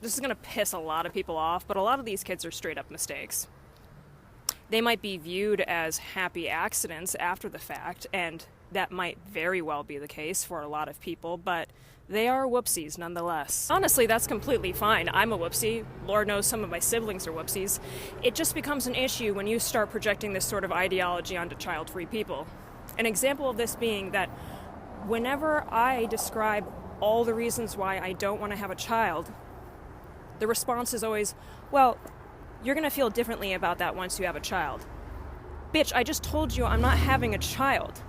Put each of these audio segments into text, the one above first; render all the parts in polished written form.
this is going to piss a lot of people off, but a lot of these kids are straight up mistakes. They might be viewed as happy accidents after the fact, and that might very well be the case for a lot of people, but they are whoopsies nonetheless. Honestly, that's completely fine. I'm a whoopsie. Lord knows some of my siblings are whoopsies. It just becomes an issue when you start projecting this sort of ideology onto child-free people. An example of this being that whenever I describe all the reasons why I don't want to have a child, the response is always, well, you're going to feel differently about that once you have a child. Bitch, I just told you I'm not having a child.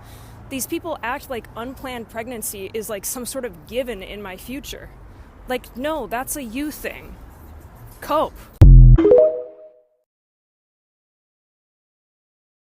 These people act like unplanned pregnancy is like some sort of given in my future. Like, no, that's a you thing. Cope.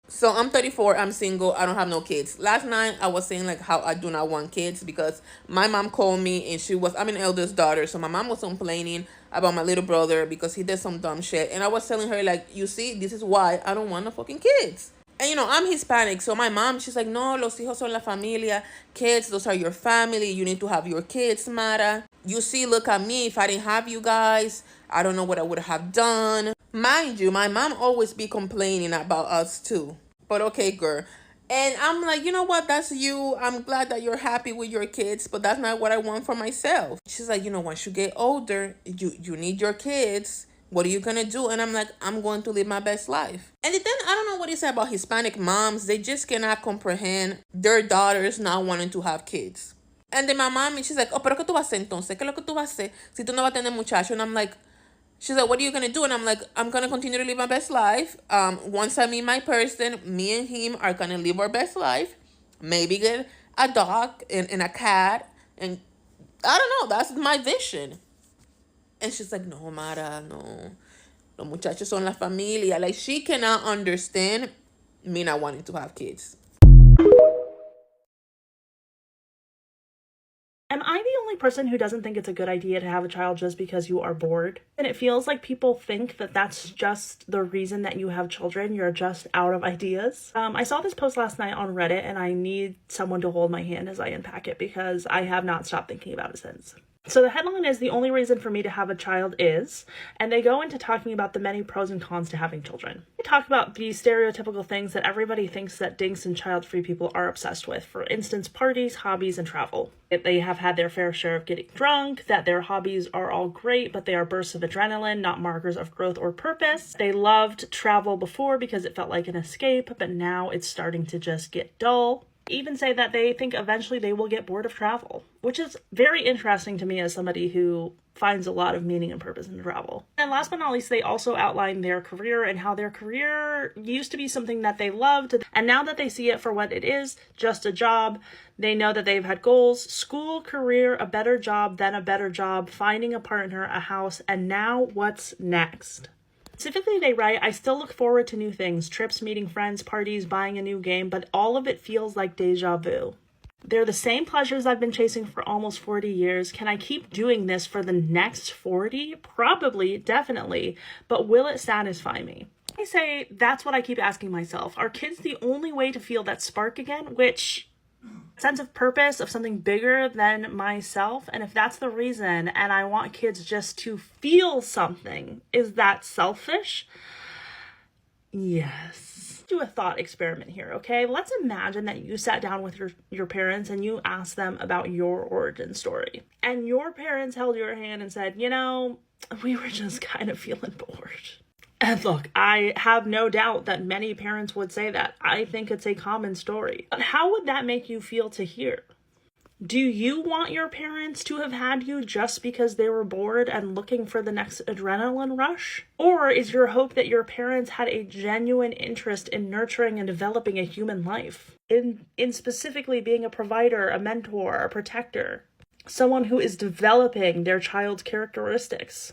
So I'm 34, I'm single, I don't have no kids. Last night I was saying like how I do not want kids because my mom called me and I'm an eldest daughter, so my mom was complaining about my little brother because he did some dumb shit. And I was telling her like, you see, this is why I don't want no fucking kids. And I'm Hispanic, so my mom, she's like, no, los hijos son la familia. Kids, those are your family. You need to have your kids, Mara. You see, look at me. If I didn't have you guys, I don't know what I would have done. Mind you, my mom always be complaining about us too. But okay, girl. And I'm like, you know what? That's you. I'm glad that you're happy with your kids, but that's not what I want for myself. She's like, once you get older, you need your kids. What are you going to do? And I'm like, I'm going to live my best life. And then I don't know what it is about Hispanic moms. They just cannot comprehend their daughters not wanting to have kids. And then my mom, she's like, oh, pero ¿qué tú vas a hacer entonces? ¿Qué es lo que tú vas a hacer si tú no vas a tener muchacho? And I'm like, she's like, what are you going to do? And I'm like, I'm going to continue to live my best life. Once I meet my person, me and him are going to live our best life. Maybe get a dog and a cat. And I don't know. That's my vision. And she's like, no, Mara, no. Los muchachos son la familia. Like, she cannot understand me not wanting to have kids. Am I the only person who doesn't think it's a good idea to have a child just because you are bored? And it feels like people think that that's just the reason that you have children. You're just out of ideas. I saw this post last night on Reddit, and I need someone to hold my hand as I unpack it because I have not stopped thinking about it since. So the headline is, the only reason for me to have a child is, and they go into talking about the many pros and cons to having children. They talk about the stereotypical things that everybody thinks that dinks and child-free people are obsessed with. For instance, parties, hobbies, and travel. That they have had their fair share of getting drunk, that their hobbies are all great, but they are bursts of adrenaline, not markers of growth or purpose. They loved travel before because it felt like an escape, but now it's starting to just get dull. Even say that they think eventually they will get bored of travel, which is very interesting to me as somebody who finds a lot of meaning and purpose in travel. And last but not least, they also outline their career and how their career used to be something that they loved, and now that they see it for what it is, just a job, they know that they've had goals: school, career, a better job, then a better job, finding a partner, a house, and now what's next? Specifically, they write, I still look forward to new things, trips, meeting friends, parties, buying a new game, but all of it feels like deja vu. They're the same pleasures I've been chasing for almost 40 years. Can I keep doing this for the next 40? Probably, definitely, but will it satisfy me? I say that's what I keep asking myself. Are kids the only way to feel that spark again? Which sense of purpose, of something bigger than myself? And if that's the reason, and I want kids just to feel something, is that selfish? Yes. Do a thought experiment here, okay? Let's imagine that you sat down with your parents and you asked them about your origin story. And your parents held your hand and said, we were just kind of feeling bored. And look, I have no doubt that many parents would say that. I think it's a common story. But how would that make you feel to hear? Do you want your parents to have had you just because they were bored and looking for the next adrenaline rush? Or is your hope that your parents had a genuine interest in nurturing and developing a human life? In specifically being a provider, a mentor, a protector, someone who is developing their child's characteristics?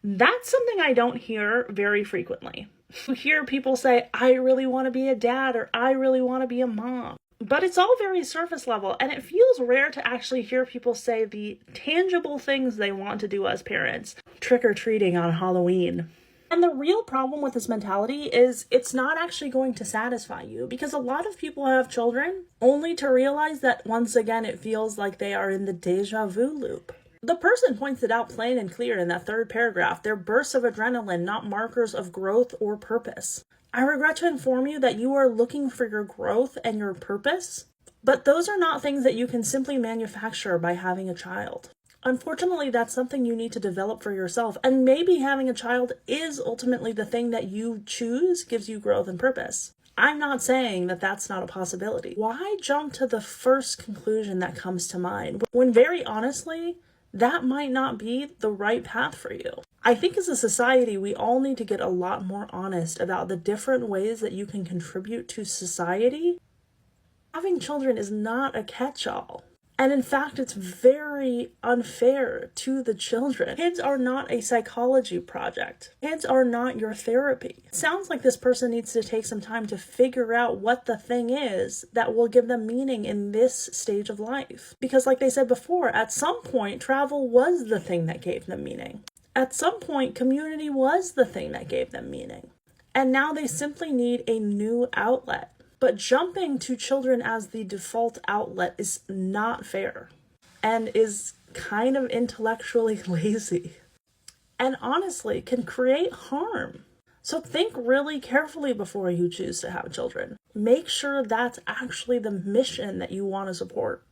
That's something I don't hear very frequently. You hear people say, I really want to be a dad, or I really want to be a mom. But it's all very surface level, and it feels rare to actually hear people say the tangible things they want to do as parents. Trick-or-treating on Halloween. And the real problem with this mentality is it's not actually going to satisfy you, because a lot of people have children only to realize that once again it feels like they are in the deja vu loop. The person points it out plain and clear in that third paragraph. They're bursts of adrenaline, not markers of growth or purpose. I regret to inform you that you are looking for your growth and your purpose, but those are not things that you can simply manufacture by having a child. Unfortunately, that's something you need to develop for yourself, and maybe having a child is ultimately the thing that you choose gives you growth and purpose. I'm not saying that that's not a possibility. Why jump to the first conclusion that comes to mind when very honestly, that might not be the right path for you? I think as a society, we all need to get a lot more honest about the different ways that you can contribute to society. Having children is not a catch-all. And in fact, it's very unfair to the children. Kids are not a psychology project. Kids are not your therapy. It sounds like this person needs to take some time to figure out what the thing is that will give them meaning in this stage of life. Because like they said before, at some point, travel was the thing that gave them meaning. At some point, community was the thing that gave them meaning. And now they simply need a new outlet. But jumping to children as the default outlet is not fair and is kind of intellectually lazy and honestly can create harm. So think really carefully before you choose to have children. Make sure that's actually the mission that you want to support,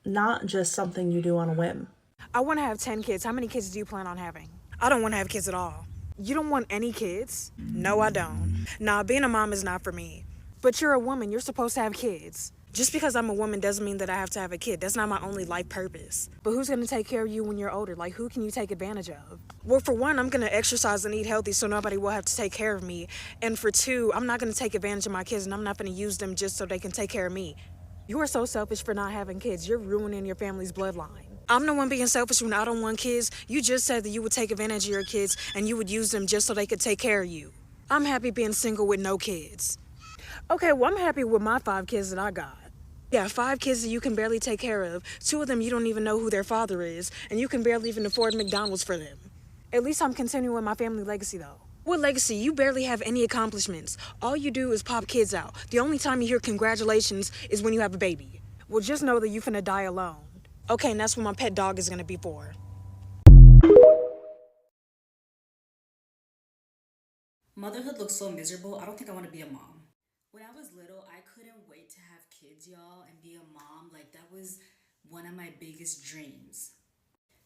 not just something you do on a whim. I want to have 10 kids. How many kids do you plan on having? I don't want to have kids at all. You don't want any kids? No, I don't. Nah, being a mom is not for me. But you're a woman. You're supposed to have kids. Just because I'm a woman doesn't mean that I have to have a kid. That's not my only life purpose. But who's going to take care of you when you're older? Like, who can you take advantage of? Well, for one, I'm going to exercise and eat healthy so nobody will have to take care of me. And for two, I'm not going to take advantage of my kids, and I'm not going to use them just so they can take care of me. You are so selfish for not having kids. You're ruining your family's bloodline. I'm the one being selfish when I don't want kids. You just said that you would take advantage of your kids and you would use them just so they could take care of you. I'm happy being single with no kids. Okay, well, I'm happy with my 5 kids that I got. Yeah, 5 kids that you can barely take care of. 2 of them you don't even know who their father is, and you can barely even afford McDonald's for them. At least I'm continuing my family legacy, though. What legacy? You barely have any accomplishments. All you do is pop kids out. The only time you hear congratulations is when you have a baby. Well, just know that you finna die alone. Okay, and that's what my pet dog is gonna be for. Motherhood looks so miserable. I don't think I want to be a mom. When I was little, I couldn't wait to have kids, y'all, and be a mom. Like, that was one of my biggest dreams.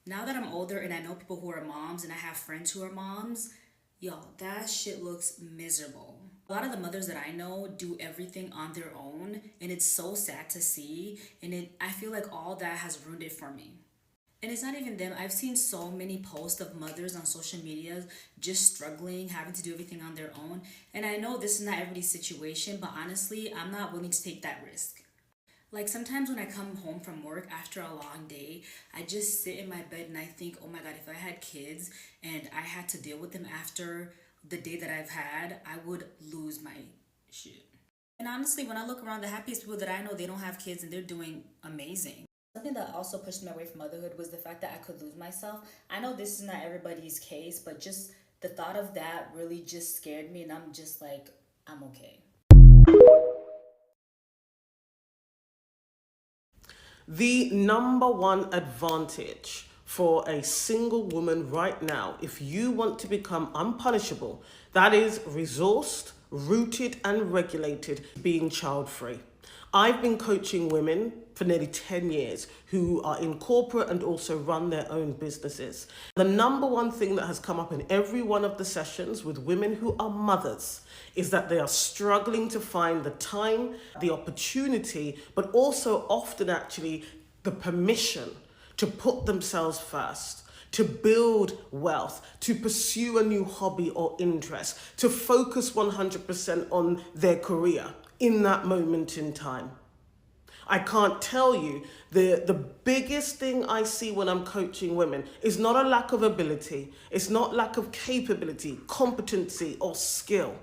Now that I'm older and I know people who are moms and I have friends who are moms, y'all, that shit looks miserable. A lot of the mothers that I know do everything on their own, and it's so sad to see, and I feel like all that has ruined it for me. And it's not even them. I've seen so many posts of mothers on social media just struggling, having to do everything on their own. And I know this is not everybody's situation, but honestly, I'm not willing to take that risk. Like, sometimes when I come home from work after a long day, I just sit in my bed and I think, oh my God, if I had kids and I had to deal with them after the day that I've had, I would lose my shit. And honestly, when I look around, the happiest people that I know, they don't have kids and they're doing amazing. Something that also pushed me away from motherhood was the fact that I could lose myself. I know this is not everybody's case, but just the thought of that really just scared me, and I'm just like, I'm okay. The number one advantage for a single woman right now, if you want to become unpunishable, that is resourced, rooted and regulated, being child-free. I've been coaching women for nearly 10 years who are in corporate and also run their own businesses. The number one thing that has come up in every one of the sessions with women who are mothers is that they are struggling to find the time, the opportunity, but also often actually the permission to put themselves first, to build wealth, to pursue a new hobby or interest, to focus 100% on their career in that moment in time. I can't tell you, the biggest thing I see when I'm coaching women is not a lack of ability, it's not lack of capability, competency or skill.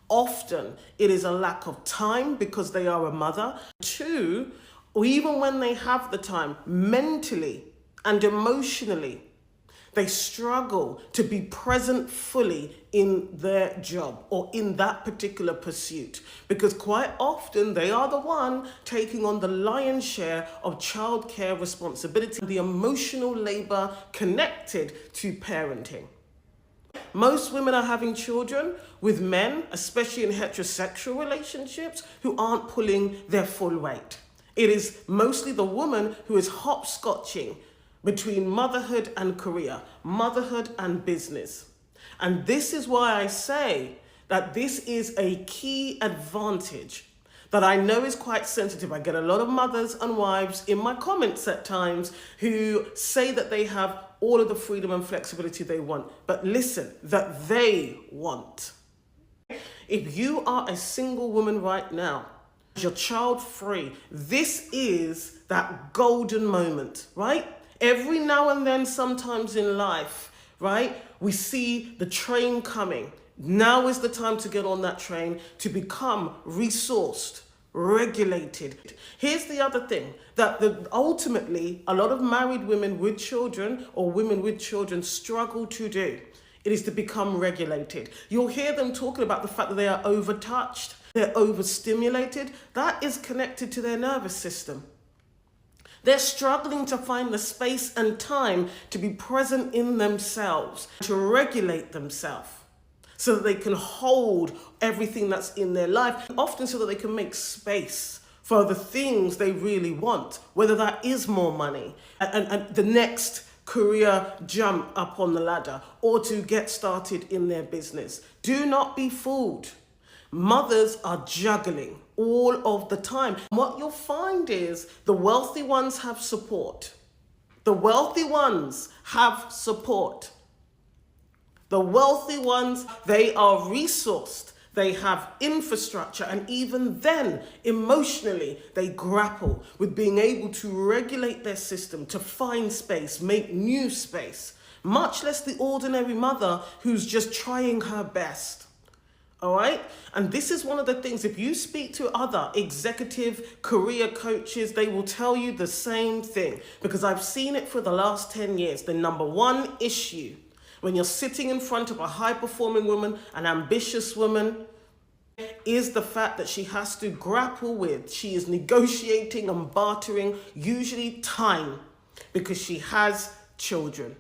Often it is a lack of time because they are a mother. 2, or even when they have the time, mentally and emotionally, They struggle to be present fully in their job or in that particular pursuit because quite often they are the one taking on the lion's share of childcare responsibility, the emotional labor connected to parenting. Most women are having children with men, especially in heterosexual relationships, who aren't pulling their full weight. It is mostly the woman who is hopscotching between motherhood and career, motherhood and business. And this is why I say that this is a key advantage that I know is quite sensitive. I get a lot of mothers and wives in my comments at times who say that they have all of the freedom and flexibility they want. But listen, that they want. If you are a single woman right now, you're child free, this is that golden moment, right? Every now and then, sometimes in life, right, we see the train coming. Now is the time to get on that train to become resourced, regulated. Here's the other thing, that ultimately a lot of married women with children or women with children struggle to do. It is to become regulated. You'll hear them talking about the fact that they are overtouched, they're overstimulated. That is connected to their nervous system. They're struggling to find the space and time to be present in themselves, to regulate themselves, so that they can hold everything that's in their life, often so that they can make space for the things they really want, whether that is more money and the next career jump up on the ladder, or to get started in their business. Do not be fooled. Mothers are juggling all of the time. What you'll find is the wealthy ones have support. The wealthy ones have support. The wealthy ones, they are resourced. They have infrastructure, and even then, emotionally, they grapple with being able to regulate their system, to find space, make new space, much less the ordinary mother who's just trying her best. All right? And this is one of the things, if you speak to other executive career coaches, they will tell you the same thing, because I've seen it for the last 10 years. The number one issue when you're sitting in front of a high-performing woman, an ambitious woman, is the fact that she has to grapple with, she is negotiating and bartering, usually time, because she has children.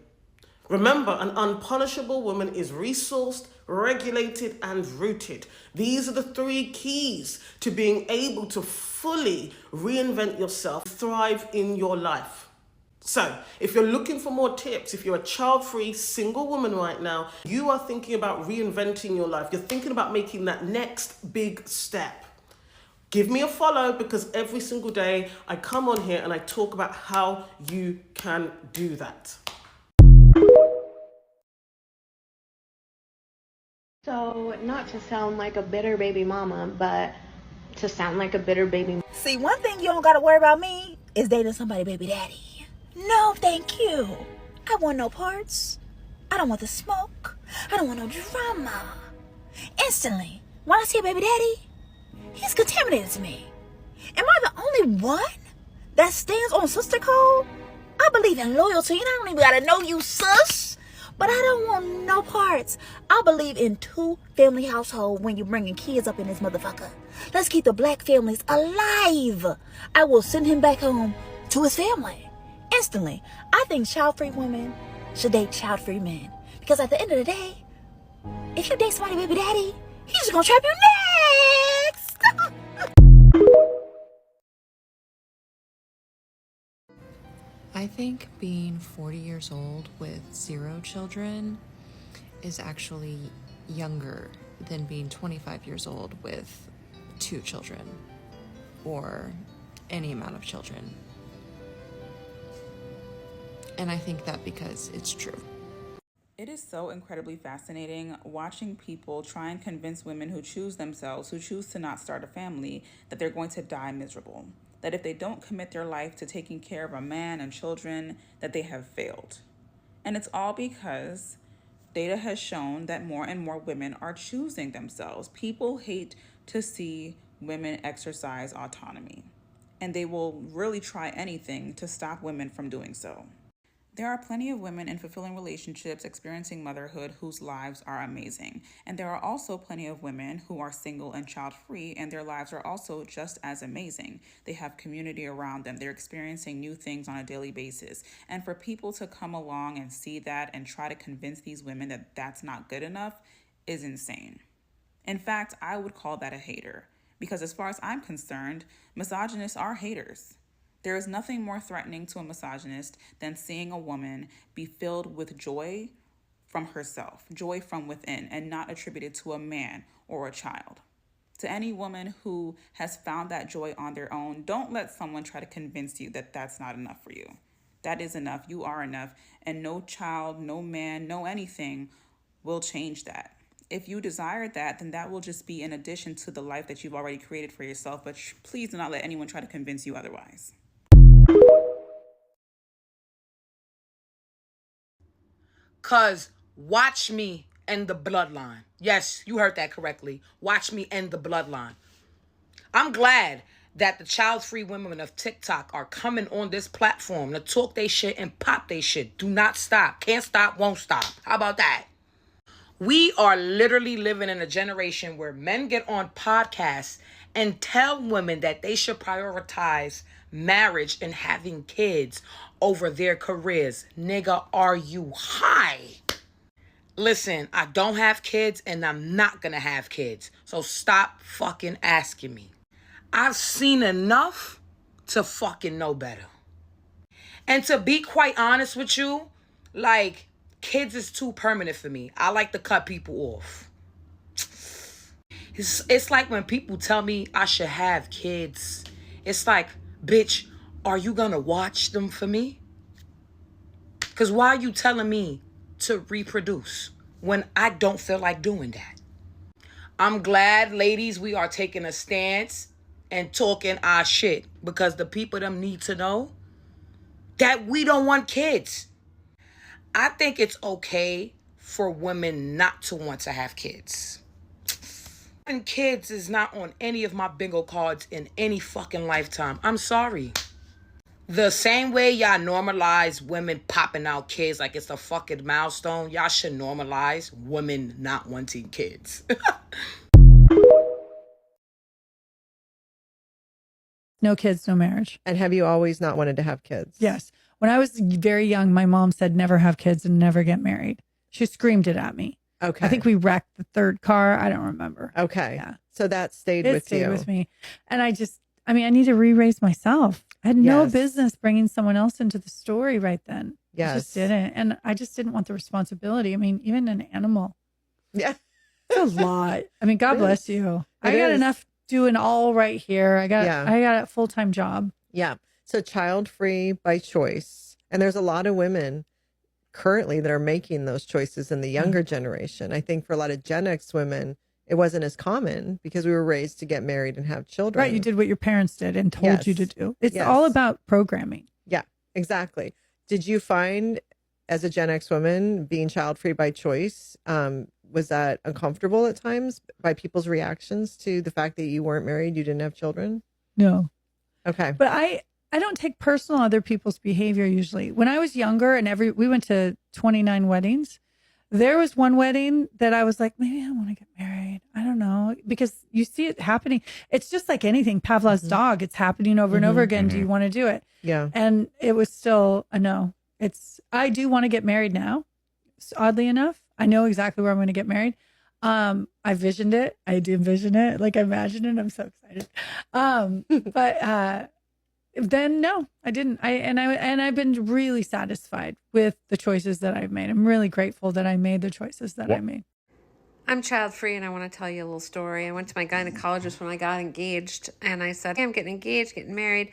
Remember, an unpunishable woman is resourced, regulated, and rooted. These are the three keys to being able to fully reinvent yourself, thrive in your life. So, if you're looking for more tips, if you're a child-free single woman right now, you are thinking about reinventing your life, you're thinking about making that next big step, give me a follow, because every single day I come on here and I talk about how you can do that. So, not to sound like a bitter baby mama, but to sound like a bitter baby. See, one thing you don't gotta worry about me is dating somebody baby daddy. No, thank you. I want no parts. I don't want the smoke. I don't want no drama. Instantly, when I see a baby daddy, he's contaminated to me. Am I the only one that stands on sister code? I believe in loyalty, and I don't even gotta know you, sus. But I don't want no parts. I believe in two-family household when you're bringing kids up in this motherfucker. Let's keep the black families alive. I will send him back home to his family. Instantly. I think child-free women should date child-free men. Because at the end of the day, if you date somebody baby daddy, he's just gonna trap you next. I think being 40 years old with 0 children is actually younger than being 25 years old with 2 children or any amount of children. And I think that because it's true. It is so incredibly fascinating watching people try and convince women who choose themselves, who choose to not start a family, that they're going to die miserable. That if they don't commit their life to taking care of a man and children, that they have failed. And it's all because data has shown that more and more women are choosing themselves. People hate to see women exercise autonomy, and they will really try anything to stop women from doing so. There are plenty of women in fulfilling relationships experiencing motherhood whose lives are amazing. And there are also plenty of women who are single and child-free, and their lives are also just as amazing. They have community around them. They're experiencing new things on a daily basis. And for people to come along and see that and try to convince these women that that's not good enough is insane. In fact, I would call that a hater. Because as far as I'm concerned, misogynists are haters. There is nothing more threatening to a misogynist than seeing a woman be filled with joy from herself, joy from within, and not attributed to a man or a child. To any woman who has found that joy on their own, don't let someone try to convince you that that's not enough for you. That is enough. You are enough. And no child, no man, no anything will change that. If you desire that, then that will just be in addition to the life that you've already created for yourself. But please do not let anyone try to convince you otherwise. Cause watch me end the bloodline. Yes, you heard that correctly. Watch me end the bloodline. I'm glad that the child-free women of TikTok are coming on this platform to talk they shit and pop they shit. Do not stop. Can't stop, won't stop. How about that? We are literally living in a generation where men get on podcasts and tell women that they should prioritize marriage and having kids over their careers. Nigga, are you high? Listen, I don't have kids and I'm not gonna have kids. So stop fucking asking me. I've seen enough to fucking know better. And to be quite honest with you, like, kids is too permanent for me. I like to cut people off. It's like when people tell me I should have kids. It's like, bitch, are you gonna watch them for me? Because why are you telling me to reproduce when I don't feel like doing that? I'm glad, ladies, we are taking a stance and talking our shit, because the people them need to know that we don't want kids. I think it's okay for women not to want to have kids. Having kids is not on any of my bingo cards in any fucking lifetime. I'm sorry. The same way y'all normalize women popping out kids like it's a fucking milestone, y'all should normalize women not wanting kids. No kids, no marriage. And have you always not wanted to have kids? Yes. When I was very young, my mom said never have kids and never get married. She screamed it at me. Okay. I think we wrecked the third car. I don't remember. Okay. Yeah. So that stayed It with stayed you. with me. And I need to re-raise myself. I had no Yes. business bringing someone else into the story right then. Yes. I just didn't. And I just didn't want the responsibility. I mean, even an animal. Yeah. It's a lot. I mean, God bless you. I got enough doing all right here. I got a full-time job. Yeah. So child-free by choice. And there's a lot of women currently that are making those choices in the younger generation. I think for a lot of Gen X women, it wasn't as common because we were raised to get married and have children. Right. You did what your parents did and told you to do. It's Yes. all about programming. Yeah, exactly. Did you find as a Gen X woman being child-free by choice, was that uncomfortable at times by people's reactions to the fact that you weren't married, you didn't have children? No. Okay. But I don't take personal other people's behavior usually. When I was younger and we went to 29 weddings, there was one wedding that I was like, maybe I want to get married. I don't know. Because you see it happening. It's just like anything, Pavlov's dog. It's happening over and over again. Do you want to do it? Yeah. And it was still a no. I do want to get married now. Oddly enough, I know exactly where I'm going to get married. I visioned it. I do envision it. Like I imagine it. I'm so excited. But then no, I didn't. I've been really satisfied with the choices that I've made. I'm really grateful that I made the choices that I made. I'm child free and I want to tell you a little story. I went to my gynecologist when I got engaged and I said, hey, I'm getting engaged, getting married.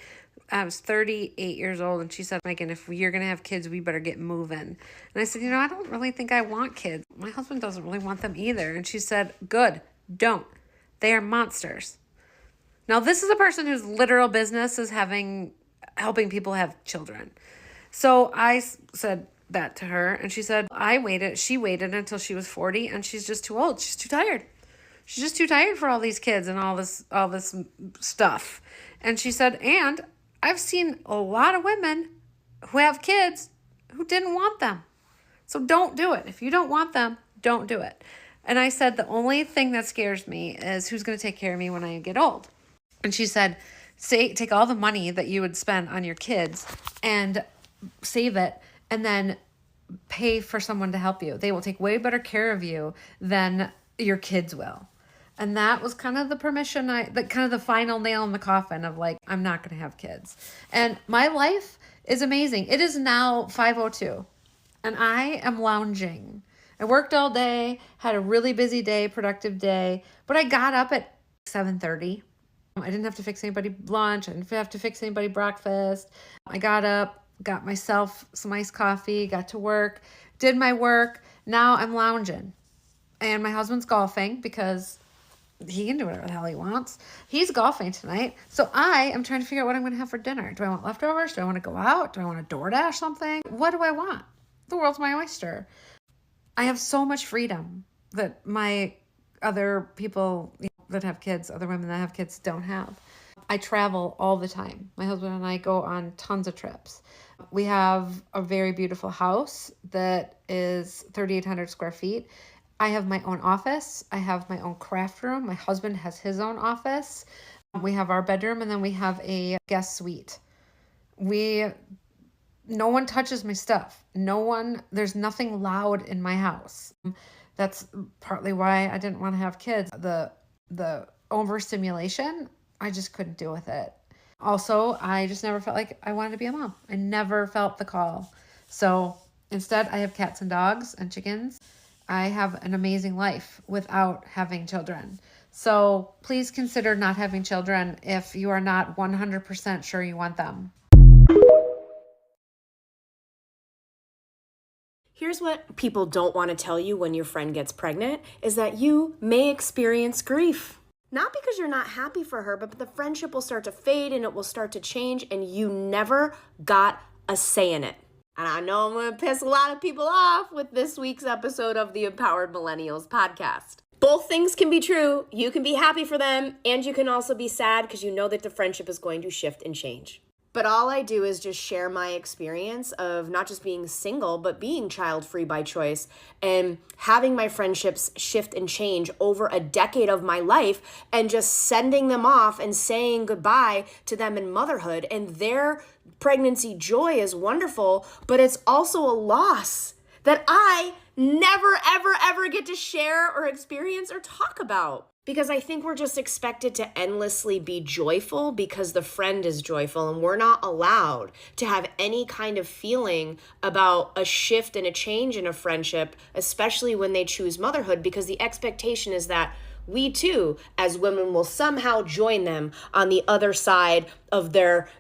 I was 38 years old and she said, Megan, if you're going to have kids, we better get moving. And I said, I don't really think I want kids. My husband doesn't really want them either. And she said, good, don't. They are monsters. Now, this is a person whose literal business is helping people have children. So I said that to her and she said, she waited until she was 40 and she's just too old. She's too tired. She's just too tired for all these kids and all this stuff. And she said, and I've seen a lot of women who have kids who didn't want them. So don't do it. If you don't want them, don't do it. And I said, the only thing that scares me is who's going to take care of me when I get old. And she said, take all the money that you would spend on your kids and save it, and then pay for someone to help you. They will take way better care of you than your kids will. And that was kind of the permission, kind of the final nail in the coffin of like, I'm not going to have kids. And my life is amazing. It is now 5:02 and I am lounging. I worked all day, had a really busy day, productive day, but I got up at 7:30. I didn't have to fix anybody lunch. I didn't have to fix anybody breakfast. I got up, got myself some iced coffee, got to work, did my work. Now I'm lounging. And my husband's golfing because he can do whatever the hell he wants. He's golfing tonight. So I am trying to figure out what I'm going to have for dinner. Do I want leftovers? Do I want to go out? Do I want to DoorDash something? What do I want? The world's my oyster. I have so much freedom that my other people that have kids, other women that have kids don't have. I travel all the time. My husband and I go on tons of trips. We have a very beautiful house that is 3,800 square feet. I have my own office. I have my own craft room. My husband has his own office. We have our bedroom, and then we have a guest suite. No one touches my stuff. There's nothing loud in my house. That's partly why I didn't want to have kids. The overstimulation, I just couldn't deal with it. Also, I just never felt like I wanted to be a mom. I never felt the call. So instead, I have cats and dogs and chickens. I have an amazing life without having children. So please consider not having children if you are not 100% sure you want them. Here's what people don't want to tell you when your friend gets pregnant, is that you may experience grief. Not because you're not happy for her, but the friendship will start to fade and it will start to change, and you never got a say in it. And I know I'm going to piss a lot of people off with this week's episode of the Empowered Millennials podcast. Both things can be true. You can be happy for them, and you can also be sad because you know that the friendship is going to shift and change. But all I do is just share my experience of not just being single, but being child-free by choice and having my friendships shift and change over a decade of my life, and just sending them off and saying goodbye to them in motherhood. And their pregnancy joy is wonderful, but it's also a loss that I never, ever, ever get to share or experience or talk about. Because I think we're just expected to endlessly be joyful because the friend is joyful, and we're not allowed to have any kind of feeling about a shift and a change in a friendship, especially when they choose motherhood, because the expectation is that we too, as women, will somehow join them on the other side of their,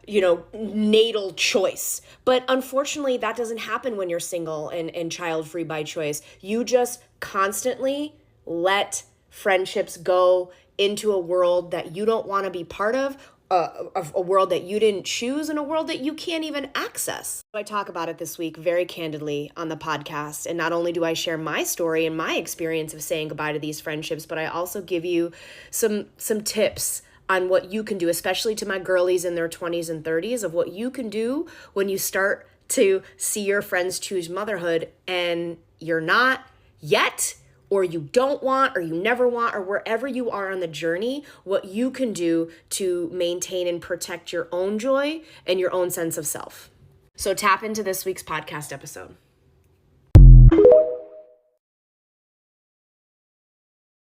natal choice. But unfortunately, that doesn't happen when you're single and child-free by choice. You just constantly let friendships go into a world that you don't want to be part of a world that you didn't choose, and a world that you can't even access. I talk about it this week very candidly on the podcast, and not only do I share my story and my experience of saying goodbye to these friendships, but I also give you some tips on what you can do, especially to my girlies in their 20s and 30s, of what you can do when you start to see your friends choose motherhood and you're not yet, or you don't want, or you never want, or wherever you are on the journey, what you can do to maintain and protect your own joy and your own sense of self. So tap into this week's podcast episode.